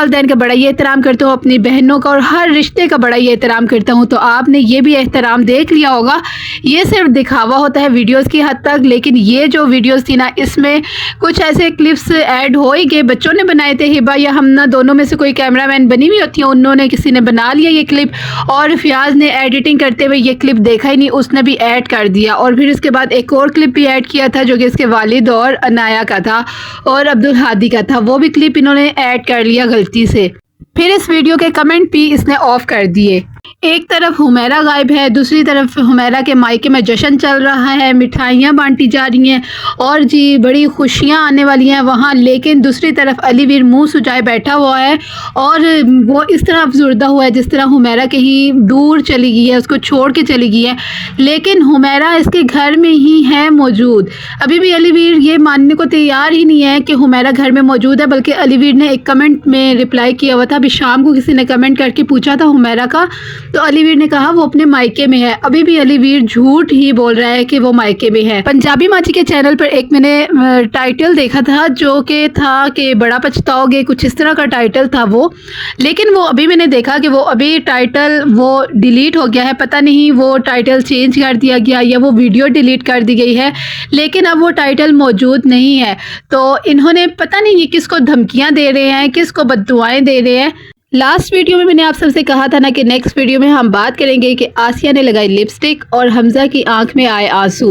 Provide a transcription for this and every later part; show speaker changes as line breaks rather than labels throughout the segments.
वालिदैन का बड़ा ही एहतराम करता हूँ, अपनी बहनों का और हर रिश्ते का बड़ा ही एहतराम करता हूँ। तो आपने ये भी एहतराम देख लिया होगा। ये सिर्फ दिखावा होता है वीडियोस की हद तक, लेकिन ये जो वीडियोस थी ना, इसमें कुछ ऐसे क्लिप्स ऐड हो ही गए। बच्चों ने बनाए थे, हिबा या हमना दोनों में से कोई कैमरामैन बनी हुई होती है, उन्होंने किसी ने बना लिया ये क्लिप, और फियाज ने एडिटिंग करते हुए ये क्लिप देखा ही नहीं, उसने भी ऐड कर दिया। और फिर इसके बाद एक और क्लिप भी ऐड किया था जो कि इसके वालिद और अनाया का था और अब्दुल हादी का था, वो भी क्लिप इन्होंने ऐड कर लिया गलती से। फिर इस वीडियो के कमेंट भी इसने ऑफ कर दिए। एक तरफ हुमैरा गायब है, दूसरी तरफ हुमैरा के मायके में जश्न चल रहा है, मिठाइयाँ बांटी जा रही हैं और जी बड़ी खुशियाँ आने वाली हैं वहाँ। लेकिन दूसरी तरफ अलीवीर मुंह सुजाए बैठा हुआ है और वो इस तरह अफसुर्दा हुआ है जिस तरह हुमैरा कहीं दूर चली गई है, उसको छोड़ के चली गई है। लेकिन हुमैरा इसके घर में ही है मौजूद। अभी भी अलीवीर ये मानने को तैयार ही नहीं है कि हुमैरा घर में मौजूद है, बल्कि अलीवीर ने एक कमेंट में रिप्लाई किया हुआ था। अभी शाम को किसी ने कमेंट करके पूछा था हुमैरा का, तो अलीवीर ने कहा वो अपने मायके में है। अभी भी अलीवीर झूठ ही बोल रहा है कि वो मायके में है। पंजाबी माची के चैनल पर एक मैंने टाइटल देखा था जो कि था कि बड़ा पछताओगे, कुछ इस तरह का टाइटल था वो। लेकिन वो अभी मैंने देखा कि वो अभी टाइटल वो डिलीट हो गया है। पता नहीं वो टाइटल चेंज कर दिया गया या वो वीडियो डिलीट कर दी गई है, लेकिन अब वो टाइटल मौजूद नहीं है। तो इन्होंने पता नहीं ये किसको धमकियाँ दे रहे हैं, किसको बद्दुआएं दे रहे हैं। लास्ट वीडियो में मैंने आप सबसे कहा था ना कि नेक्स्ट वीडियो में हम बात करेंगे कि आसिया ने लगाई लिपस्टिक और हमज़ा की आंख में आए आंसू।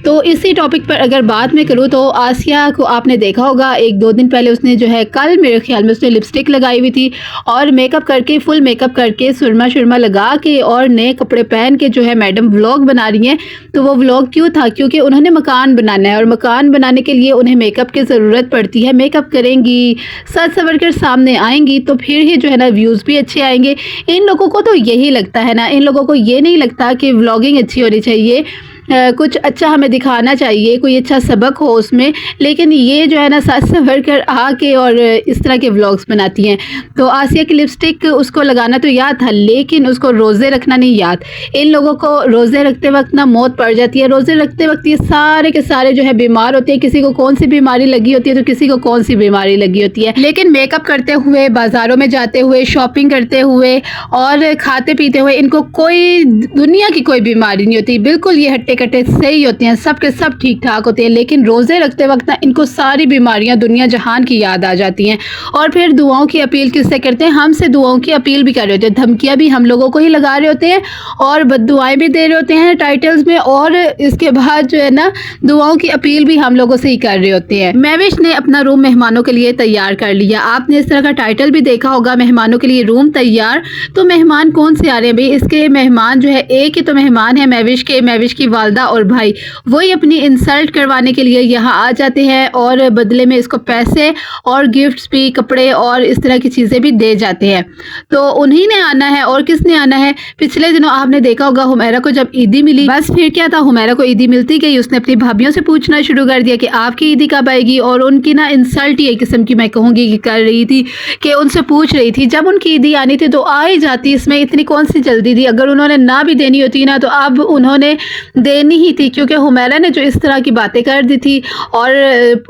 तो इसी टॉपिक पर अगर बात मैं करूँ तो आसिया को आपने देखा होगा 1-2 दिन पहले उसने जो है, कल मेरे ख्याल में उसने लिपस्टिक लगाई हुई थी और मेकअप करके, फुल मेकअप करके, सुरमा शुरमा लगा के और नए कपड़े पहन के जो है मैडम व्लॉग बना रही हैं। तो वो व्लॉग क्यों था? क्योंकि उन्होंने मकान बनाना है और मकान बनाने के लिए उन्हें मेकअप की ज़रूरत पड़ती है। मेकअप करेंगी, सज सवर कर सामने आएंगी तो फिर ही जो है व्यूज़ भी अच्छे आएंगे। इन लोगों को तो यही लगता है ना, इन लोगों को ये नहीं लगता कि व्लॉगिंग अच्छी होनी चाहिए, कुछ अच्छा हमें दिखाना चाहिए, कोई अच्छा सबक हो उसमें। लेकिन ये जो है ना सज सवर कर आके और इस तरह के व्लॉग्स बनाती हैं। तो आसिया की लिपस्टिक उसको लगाना तो याद था, लेकिन उसको रोज़े रखना नहीं याद। इन लोगों को रोज़े रखते वक्त ना मौत पड़ जाती है। रोज़े रखते वक्त ये सारे के सारे जो है बीमार होते हैं। किसी को कौन सी बीमारी लगी होती है तो किसी को कौन सी बीमारी लगी होती है। लेकिन मेकअप करते हुए, बाज़ारों में जाते हुए, शॉपिंग करते हुए और खाते पीते हुए इनको कोई दुनिया की कोई बीमारी नहीं होती। बिल्कुल ये हट्टे कट्टे सही होते हैं, सब के सब ठीक ठाक होते हैं। लेकिन रोज़े रखते वक्त ना इनको सारी बीमारियां दुनिया जहान की याद आ जाती हैं। और फिर दुआओं की अपील किससे करते हैं? हमसे दुआओं की अपील भी कर रहे होते हैं, धमकियां भी हम लोगों को ही लगा रहे होते हैं और बद्दुआएं भी दे रहे होते हैं टाइटल्स में, और इसके बाद जो है ना दुआओं की अपील भी हम लोगों से ही कर रहे होते हैं। महविश ने अपना रूम मेहमानों के लिए तैयार कर लिया। आपने इस तरह का टाइटल भी देखा होगा, मेहमानों के लिए रूम तैयार। तो मेहमान कौन से आ रहे हैं भाई? इसके मेहमान जो है, एक ही तो मेहमान है महविश के, महविश की वालदा और भाई। वही अपनी इंसल्ट करवाने के लिए यहाँ आ जाते हैं और बदले में इसको पैसे और गिफ्ट्स भी, कपड़े और इस तरह की चीज़ें भी दे जाते हैं। तो उन्हीं ने आना है और किसने आना है? पिछले दिनों आपने देखा होगा हुमैरा को जब ईदी मिली, बस फिर क्या था, हुमैरा को ईदी मिलती गई, उसने अपनी भाभियों से पूछना शुरू कर दिया कि आपकी ईदी कब आएगी। और उनकी ना इंसल्ट ही एक किस्म की मैं कहूँगी कि कर रही थी, कि उनसे पूछ रही थी जब उनकी ईदी आनी थी तो आ ही जाती, इसमें इतनी कौन सी जल्दी थी। अगर उन्होंने ना भी देनी होती ना तो अब उन्होंने देनी ही थी, क्योंकि हुमैरा ने जो इस तरह की बातें कर दी थी और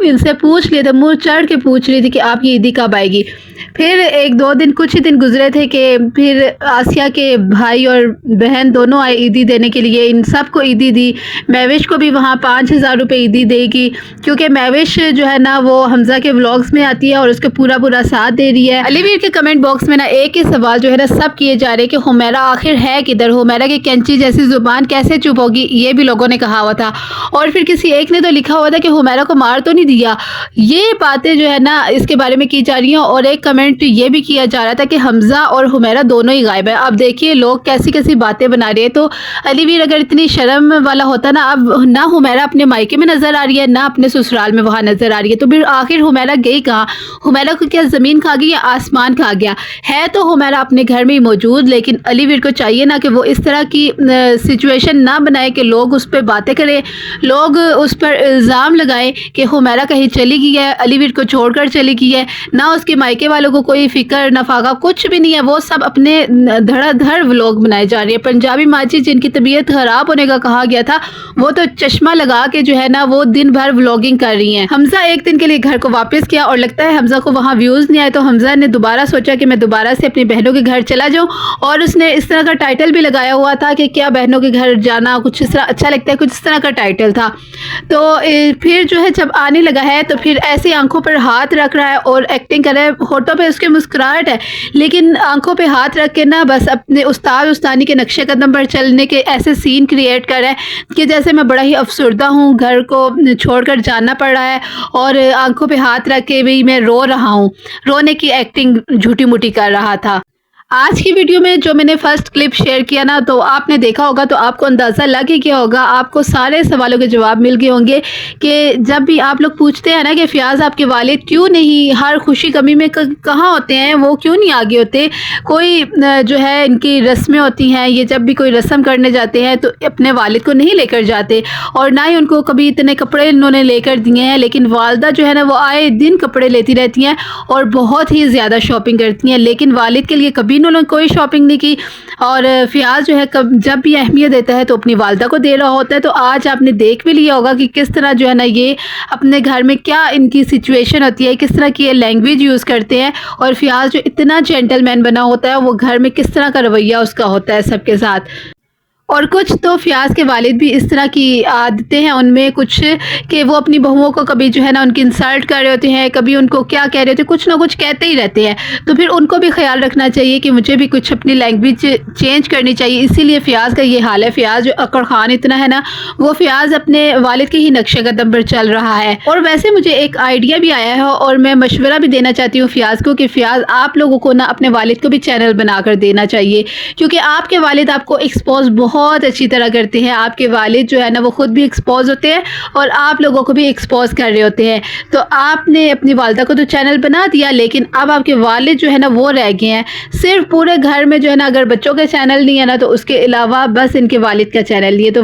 इनसे पूछ लिए थे, मुंह चढ़ के पूछ रही थी कि आपकी ईदी कब आएगी। फिर 1-2 दिन, कुछ ही दिन गुजरे थे कि फिर आसिया के भाई और बहन दोनों आए ईदी देने के लिए। इन सबको ईदी दी। महविश को भी वहाँ 5000 रुपये ईदी देगी, क्योंकि महविश जो है ना वो हमज़ा के व्लॉग्स में आती है और उसका पूरा साथ दे रही है। अलीवीर के कमेंट बॉक्स में ना एक ही सवाल जो है ना सब किए जा रहे हैं कि हुमैरा आखिर है किधर, हुमैरा की कैंची जैसी जुबान कैसे चुप होगी, ये भी लोगों ने कहा हुआ था। और फिर किसी एक ने तो लिखा हुआ था कि हुमैरा को मार तो नहीं दिया। ये बातें जो है ना इसके बारे में की जा रही हैं। और एक कमेंट ये भी किया जा रहा था कि हमज़ा और हुमैरा दोनों ही गायब है। अब देखिए लोग कैसी कैसी बातें बना रहे हैं। तो अलीवीर अगर इतनी शर्म वाला होता ना, अब ना हुमैरा अपने मायके में नज़र आ रही है ना अपने ससुराल में वहाँ नज़र आ रही है, तो फिर आखिर हुमैरा गई कहाँ? हुमैरा को क्या ज़मीन खा गई या आसमान खा गया? है तो हुमैरा अपने घर में ही मौजूद, लेकिन अलीवीर को चाहिए ना कि वो इस तरह की सिचुएशन ना बनाए कि लोग उस पर बातें करें, लोग उस पर इल्ज़ाम लगाएं कि हुमैरा कहीं चली गई है, अलीवीर को छोड़कर चली गई है, ना उसके मायके वालों को को कोई फ़िक्र नफाका कुछ भी नहीं है, वो सब अपने धड़ाधड़ व्लॉग बनाए जा रही है। पंजाबी माची जिनकी तबीयत ख़राब होने का कहा गया था, वो तो चश्मा लगा के जो है ना वो दिन भर व्लॉगिंग कर रही हैं। हमजा एक दिन के लिए घर को वापस किया और लगता है हमजा को वहाँ व्यूज़ नहीं आए, तो हमजा ने दोबारा सोचा कि मैं दोबारा से अपनी बहनों के घर चला जाऊँ, और उसने इस तरह का टाइटल भी लगाया हुआ था कि क्या बहनों के घर जाना कुछ इस तरह अच्छा लगता है, कुछ इस तरह का टाइटल था। तो फिर जो है जब आने लगा है तो फिर ऐसी आंखों पर हाथ रख रहा है और एक्टिंग कर रहा है, होठों पे उसके मुस्कुराहट है लेकिन आंखों पे हाथ रख के ना बस अपने उस्तानी के नक्शे कदम पर चलने के ऐसे सीन क्रिएट कर रहा है कि जैसे मैं बड़ा ही अफसरदा हूँ, घर को छोड़कर जाना पड़ रहा है और आंखों पे हाथ रख के भी मैं रो रहा हूँ। रोने की एक्टिंग झूठी मूठी कर रहा था। आज की वीडियो में जो मैंने फर्स्ट क्लिप शेयर किया ना, तो आपने देखा होगा तो आपको अंदाज़ा लग ही गया होगा, आपको सारे सवालों के जवाब मिल गए होंगे कि जब भी आप लोग पूछते हैं ना कि फ़ियाज़ आपके वालिद क्यों नहीं हर खुशी गमी में कहाँ होते हैं, वो क्यों नहीं आगे होते, कोई जो है इनकी रस्में होती हैं, ये जब भी कोई रस्म करने जाते हैं तो अपने वालिद को नहीं लेकर जाते और ना ही उनको कभी इतने कपड़े इन्होंने लेकर दिए हैं, लेकिन वालदा जो है ना वो आए दिन कपड़े लेती रहती हैं और बहुत ही ज़्यादा शॉपिंग करती हैं, लेकिन वालिद के लिए कभी इन्होंने कोई शॉपिंग नहीं की। और फ़ियाज़ जो है जब भी अहमियत देता है तो अपनी वालदा को दे रहा होता है। तो आज आपने देख भी लिया होगा कि किस तरह जो है ना ये अपने घर में क्या इनकी सिचुएशन होती है, किस तरह की ये लैंग्वेज यूज़ करते हैं, और फ़ियाज़ जो इतना जेंटलमैन बना होता है वो घर में किस तरह का रवैया उसका होता है सबके साथ। और कुछ तो फ़ियाज़ के वालिद भी इस तरह की आदतें हैं उनमें कुछ कि वो अपनी बहुओं को कभी जो है ना उनकी इंसल्ट कर रहे होते हैं, कभी उनको क्या कह रहे होते हैं, कुछ ना कुछ कहते ही रहते हैं। तो फिर उनको भी ख्याल रखना चाहिए कि मुझे भी कुछ अपनी लैंग्वेज चेंज करनी चाहिए, इसीलिए फ़ियाज़ का ये हाल है। फ़ियाज़ जो अकड़ खान इतना है ना, वो फ़ियाज़ अपने वालिद के ही नक्शे कदम पर चल रहा है। और वैसे मुझे एक आइडिया भी आया है और मैं मशवरा भी देना चाहती हूँ फ़ियाज़ को कि फ़ियाज़ आप लोगों को ना अपने वालिद को भी चैनल बना कर देना चाहिए, क्योंकि आपके वालिद आपको एक्सपोज बहुत अच्छी तरह करते हैं। आपके वालिद जो है ना वो खुद भी एक्सपोज होते हैं और आप लोगों को भी एक्सपोज कर रहे होते हैं। तो आपने अपनी वालदा को तो चैनल बना दिया, लेकिन अब आपके वालिद जो है ना वो रह गए हैं। सिर्फ पूरे घर में जो है ना अगर बच्चों का चैनल नहीं है ना तो उसके अलावा बस इनके वालिद का चैनल नहीं है। तो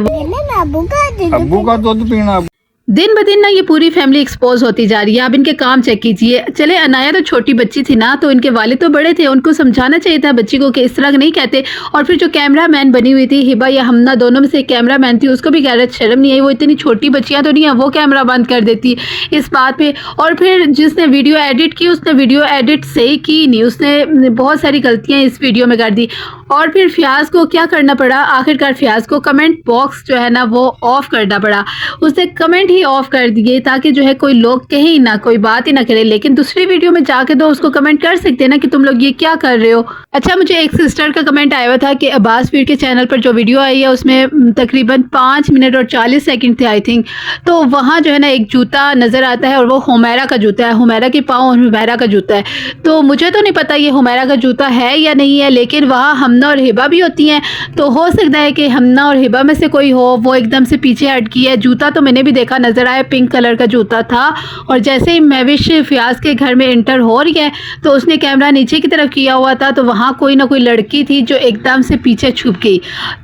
अब्बू का दूध पीना।
दिन ब दिन ना ये पूरी फैमिली एक्सपोज होती जा रही है। आप इनके काम चेक कीजिए। चले अनाया तो छोटी बच्ची थी ना, तो इनके वालिद तो बड़े थे, उनको समझाना चाहिए था बच्ची को कि इस तरह नहीं कहते। और फिर जो कैमरा मैन बनी हुई थी हिबा या हमना, दोनों में से कैमरा मैन थी, उसको भी गैरत शर्म नहीं आई, वो इतनी छोटी बच्चियाँ तो नहीं है, वो कैमरा बंद कर देती इस बात पर। और फिर जिसने वीडियो एडिट की उसने वीडियो एडिट सही की नहीं, उसने बहुत सारी गलतियाँ इस वीडियो में कर दी। और फिर फ़ियाज़ को क्या करना पड़ा, आखिरकार फ़ियाज़ को कमेंट बॉक्स जो है ना वो ऑफ़ करना पड़ा। उसने कमेंट ही ऑफ कर दिए ताकि जो है कोई लोग कहे ही ना, कोई बात ही ना करे। लेकिन दूसरी वीडियो में जाके तो उसको कमेंट कर सकते हैं ना कि तुम लोग ये क्या कर रहे हो। अच्छा, मुझे एक सिस्टर का कमेंट आया हुआ था कि अब्बास वीर के चैनल पर जो वीडियो आई है उसमें तकरीबन 5 मिनट और 40 सेकंड थे आई थिंक, तो वहाँ जो है ना एक जूता नज़र आता है और वो हुमैरा का जूता है, हुमैरा के पाँव और हुमैरा का जूता है। तो मुझे तो नहीं पता ये हुमैरा का जूता है या नहीं है, लेकिन वहाँ हमना और हिबा भी होती हैं, तो हो सकता है कि हमना और हिबा में से कोई हो, वो एकदम से पीछे हट गई है। जूता तो मैंने भी देखा नज़र आया, पिंक कलर का जूता था। और जैसे ही महविश फ़ियाज़ के घर में इंटर हो रही है तो उसने कैमरा नीचे की तरफ किया हुआ था, तो वहाँ कोई ना कोई लड़की थी जो एकदम से पीछे छुप गई।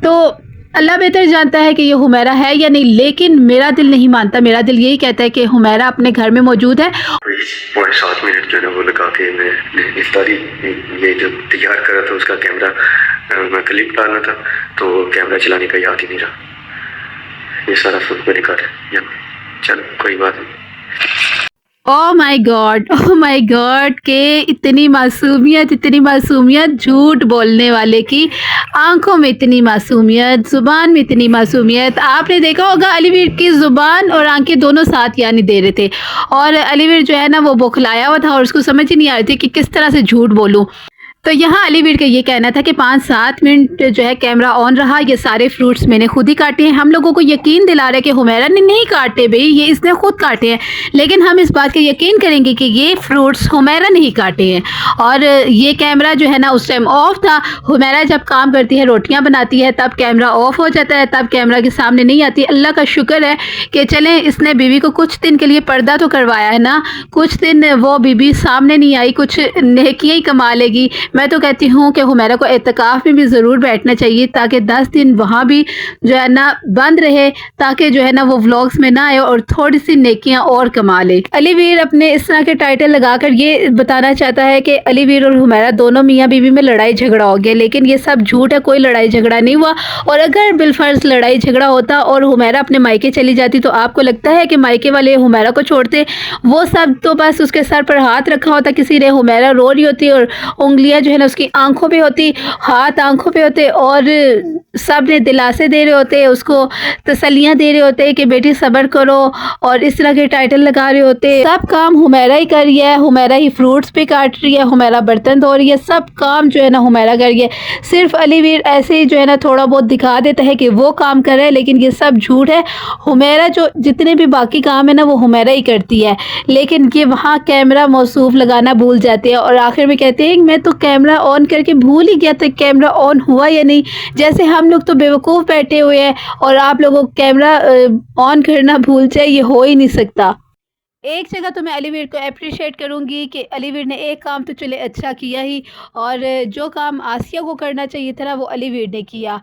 तो अल्लाह बेहतर जानता है कि ये हुमैरा है या नहीं, लेकिन मेरा दिल नहीं मानता। मेरा दिल यही कहता है कि हुमैरा अपने घर में मौजूद है।
7 मिनट जो है वो लगा के मैं इफ्तारी ये जब तैयार कर रहा था उसका कैमरा मैं क्लिप डालना था, तो कैमरा चलाने का याद ही नहीं रहा। ये सारा फुल मेरे घर है। चल कोई बात नहीं।
ओह माय गॉड के इतनी मासूमियत, झूठ बोलने वाले की आंखों में इतनी मासूमियत, ज़ुबान में इतनी मासूमियत। आपने देखा होगा अलीवीर की ज़ुबान और आंखें दोनों साथ यानी दे रहे थे, और अलीवीर जो है ना वो बौखलाया हुआ था और उसको समझ ही नहीं आ रही थी कि किस तरह से झूठ बोलूँ। तो यहाँ अलीवीर का ये कहना था कि 5-7 मिनट जो है कैमरा ऑन रहा, ये सारे फ्रूट्स मैंने खुद ही काटे हैं। हम लोगों को यकीन दिला रहे कि हुमैरा ने नहीं काटे भाई, ये इसने खुद काटे हैं, लेकिन हम इस बात का यकीन करेंगे कि ये फ्रूट्स हुमैरा नहीं काटे हैं। और ये कैमरा जो है ना उस टाइम ऑफ था। हुमैरा जब काम करती है, रोटियाँ बनाती है, तब कैमरा ऑफ हो जाता है, तब कैमरा के सामने नहीं आती। अल्लाह का शुक्र है कि चलें इसने बीवी को कुछ दिन के लिए पर्दा तो करवाया है ना, कुछ दिन वो बीवी सामने नहीं आई, कुछ नेकियाँ ही कमा लेगी। मैं तो कहती हूँ कि हुमैरा को एतकाफ़ में भी ज़रूर बैठना चाहिए ताकि 10 दिन वहाँ भी जो है ना बंद रहे, ताकि जो है ना वो व्लॉग्स में ना आए और थोड़ी सी नेकियां और कमा ले। अली वीर अपने इस तरह के टाइटल लगाकर ये बताना चाहता है कि अली वीर और हुमैरा दोनों मियाँ बीवी में लड़ाई झगड़ा हो गया, लेकिन ये सब झूठ है, कोई लड़ाई झगड़ा नहीं हुआ। और अगर बिलफर्ज लड़ाई झगड़ा होता और हुमैरा अपने मायके चली जाती तो आपको लगता है कि मायके वाले हुमैरा को छोड़ते? वो सब तो बस उसके सर पर हाथ रखा होता किसी ने, हुमैरा रो रही होती और उंगलियां जो है ना उसकी आंखों पे होती, हाथ आंखों पे होते और सब ने दिलासे दे रहे होते, उसको तसल्लियां दे रहे होते कि बेटी सब्र करो, और इस तरह के टाइटल लगा रहे होते। सब काम हुमैरा ही कर रही है, हुमैरा ही फ्रूट्स भी काट रही है, हुमैरा बर्तन धो रही है, सब काम जो है ना हुमैरा कर रही है। सिर्फ अली वीर ऐसे ही जो है ना थोड़ा बहुत दिखा देता है कि वो काम कर रहा है, लेकिन ये सब झूठ है। हुमैरा जो जितने भी बाकी काम है ना वो हुमैरा ही करती है, लेकिन ये वहाँ कैमरा मौसूफ लगाना भूल जाते हैं और आखिर में कहते हैं मैं तो कैमरा ऑन करके भूल ही गया था कैमरा ऑन हुआ या नहीं। जैसे हम लोग तो बेवकूफ़ बैठे हुए हैं और आप लोगों को कैमरा ऑन करना भूल जाए, ये हो ही नहीं सकता। एक जगह तो मैं अली वीर को अप्रिशिएट करूंगी कि अली वीर ने एक काम तो चले अच्छा किया ही, और जो काम आसिया को करना चाहिए था ना वो अली वीर ने किया।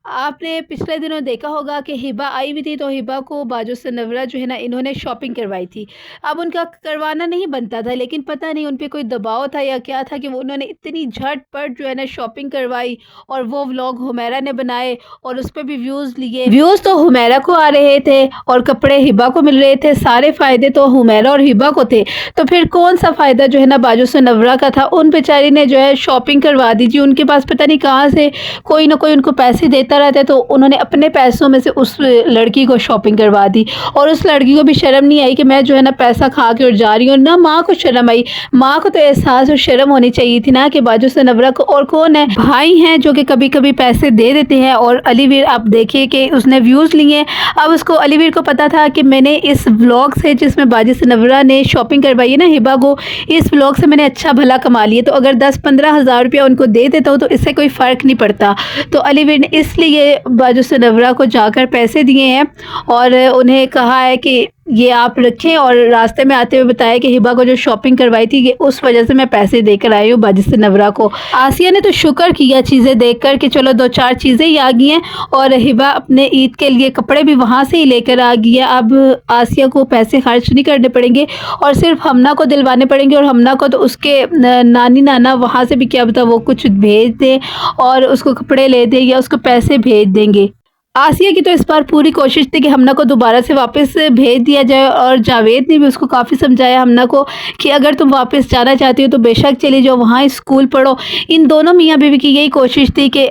आपने पिछले दिनों देखा होगा कि हिबा आई हुई थी, तो हिबा को बाजू से नवरा जो है ना इन्होंने शॉपिंग करवाई थी। अब उनका करवाना नहीं बनता था, लेकिन पता नहीं उन पर कोई दबाव था या क्या था कि वो उन्होंने इतनी झटपट जो है ना शॉपिंग करवाई और वो व्लॉग हुमैरा ने बनाए और उस पर भी व्यूज़ लिए। व्यूज़ तो हुमैरा को आ रहे थे और कपड़े हिबा को मिल रहे थे, सारे फ़ायदे तो हुमैरा और हिबा को थे। तो फिर कौन सा फ़ायदा जो है ना बाजू से नवरा का था? उन बेचारी ने जो है शॉपिंग करवा दी जी, उनके पास पता नहीं कहाँ से कोई ना कोई उनको पैसे देता रहता है, तो उन्होंने अपने पैसों में से उस लड़की को शॉपिंग करवा दी। और उस लड़की को भी शर्म नहीं आई कि मैं जो है ना पैसा खा के और जा रही हूँ ना। माँ को शर्म आई, माँ को तो एहसास और शर्म होनी चाहिए थी ना कि बाजू से नवरा को और कौन है, भाई हैं जो कि कभी कभी पैसे दे देते हैं। और अली वीर आप देखिए कि उसने व्यूज़ लिए। अब उसको अली वीर को पता था कि मैंने इस व्लॉग से जिसमें बाजू से नवरा ने शॉपिंग करवाई है ना हिबा को, इस व्लॉग से मैंने अच्छा भला कमा लिया, तो अगर 10-15 हज़ार रुपया उनको दे देता हूँ तो इससे कोई फ़र्क नहीं पड़ता। तो अली वीर ने इसलिए बाजू से नवरा को जाकर पैसे दिए हैं और उन्हें कहा है कि ये आप रखें, और रास्ते में आते हुए बताया कि हिबा को जो शॉपिंग करवाई थी ये उस वजह से मैं पैसे देकर आई हूँ बाजू से नवरा को। आसिया ने तो शुक्र किया चीज़ें देखकर कि चलो 2-4 चीज़ें ही आ गई हैं, और हिबा अपने ईद के लिए कपड़े भी वहाँ से ही लेकर आ गई है। अब आसिया को पैसे खर्च नहीं करने पड़ेंगे और सिर्फ हमना को दिलवाने पड़ेंगे, और हमना को तो उसके नानी नाना वहाँ से भी क्या पता वो कुछ भेज दें और उसको कपड़े ले दें या उसको पैसे भेज देंगे। आसिया की तो इस बार पूरी कोशिश थी कि हमना को दोबारा से वापस भेज दिया जाए, और जावेद ने भी उसको काफ़ी समझाया हमना को कि अगर तुम वापस जाना चाहती हो तो बेशक चली जाओ, वहाँ स्कूल पढ़ो। इन दोनों मियाँ बीवी की यही कोशिश थी कि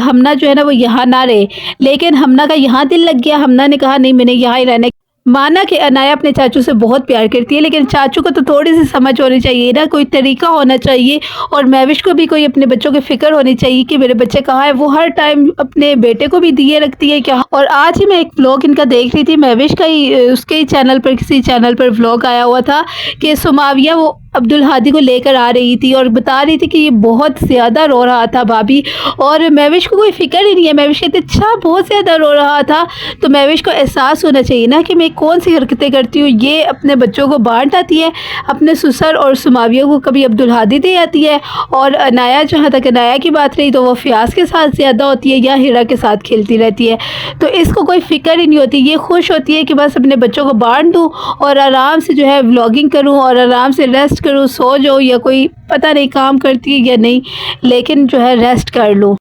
हमना जो है ना वो यहाँ ना रहे, लेकिन हमना का यहाँ दिल लग गया। हमना ने कहा नहीं मैंने यहाँ ही रहना। माना कि अनाया अपने चाचू से बहुत प्यार करती है, लेकिन चाचू को तो थोड़ी सी समझ होनी चाहिए ना, कोई तरीका होना चाहिए, और महविश को भी कोई अपने बच्चों की फ़िक्र होनी चाहिए कि मेरे बच्चे कहाँ हैं। वो हर टाइम अपने बेटे को भी दिए रखती है क्या। और आज ही मैं एक व्लॉग इनका देख रही थी, महविश का ही उसके ही चैनल पर किसी चैनल पर व्लॉग आया हुआ था कि सुमाविया वो अब्दुल हादी को लेकर आ रही थी और बता रही थी कि ये बहुत ज़्यादा रो रहा था भाभी, और महविश को कोई फ़िक्र ही नहीं है। महविश कहते अच्छा बहुत ज़्यादा रो रहा था, तो महविश को एहसास होना चाहिए ना कि मैं कौन सी हरकतें करती हूँ। ये अपने बच्चों को बांट आती है, अपने ससुर और सुमाविया को कभी अब्दुल हादी दे आती है, और अनाया जहाँ तक अनाया की बात रही तो वो फ़ियाज़ के साथ ज़्यादा होती है या हिरा के साथ खेलती रहती है। तो इसको कोई फ़िक्र ही नहीं होती, ये खुश होती है कि बस अपने बच्चों को बांट दूँ और आराम से जो है व्लॉगिंग करूँ और आराम से रेस्ट करूँ, सो जाओ, या कोई पता नहीं काम करती है या नहीं, लेकिन जो है रेस्ट कर लूँ।